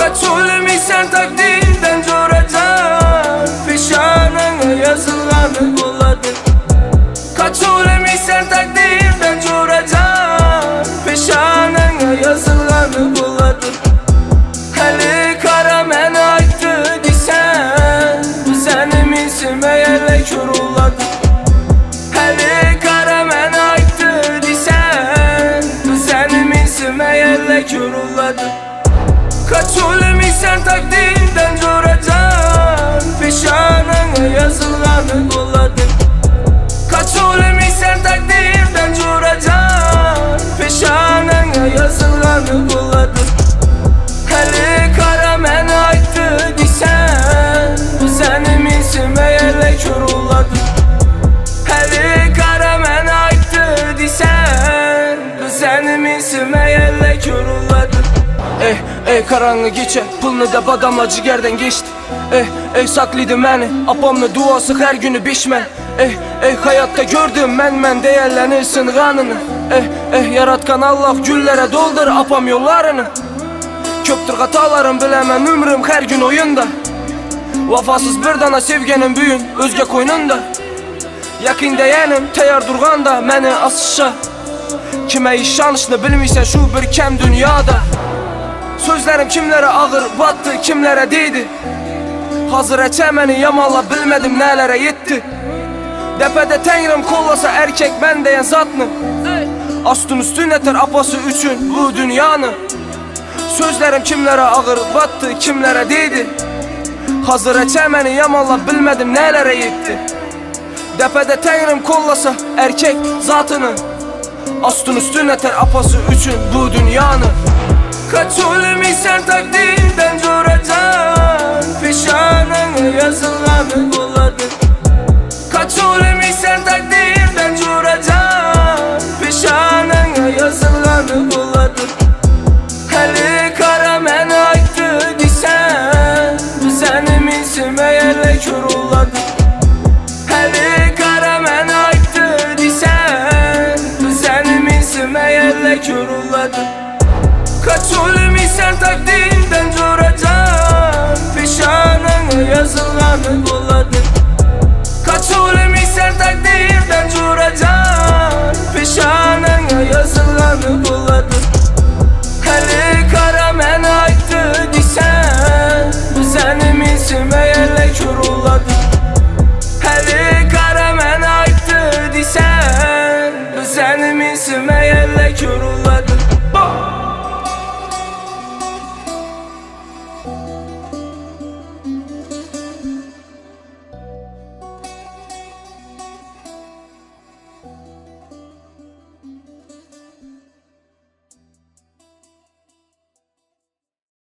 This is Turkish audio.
Kaçırmışsan takdirden coracan, pişanına yazılanı buladır. Kaçırmışsan takdirden coracan, pişanına yazılanı buladır. Hali kara meni aytdı disen, bu senim isime yerle köruladır. Hali kara meni aytdı disen, bu senim isime yerle köruladır. Kaçırmışsan takdirden coracan, pişanına yazılanı buladır. Kaçırmışsan takdirden coracan, pişanına yazılanı buladır. Hali kara meni aytdı disen, bu senim isime yerle köruladır. Hali kara meni aytdı disen, bu senim isime yerle köruladır. Karanlığı geçe, pulunu da badamla cigerden geçti. Saklıydı məni, apamla duası her günü bişme. Hayatta gördüm mən değerlenirsin kanını. Yaratkan Allah güllere doldur apam yollarını. Köptür hatalarım bilemem ömrüm her gün oyunda. Vafasız bir dana sevgenin büyün özge koynunda. Yakin deyenim teyar durganda məni asışa. Kime işanışını bilmişsen şu bir kem dünyada. Sözlerim kimlere ağır battı, kimlere değdi. Hazır eçemeni yamalla bilmedim nelere yetti. Depede tengrim kollasa erkek ben deyen zatını. Astın üstün eter apası üçün bu dünyanı. Sözlerim kimlere ağır battı, kimlere değdi. Hazır eçemeni yamalla bilmedim nelere yetti. Depede tengrim kollasa erkek zatını. Astın üstün eter apası üçün bu dünyanı. Kaçırmışsan takdir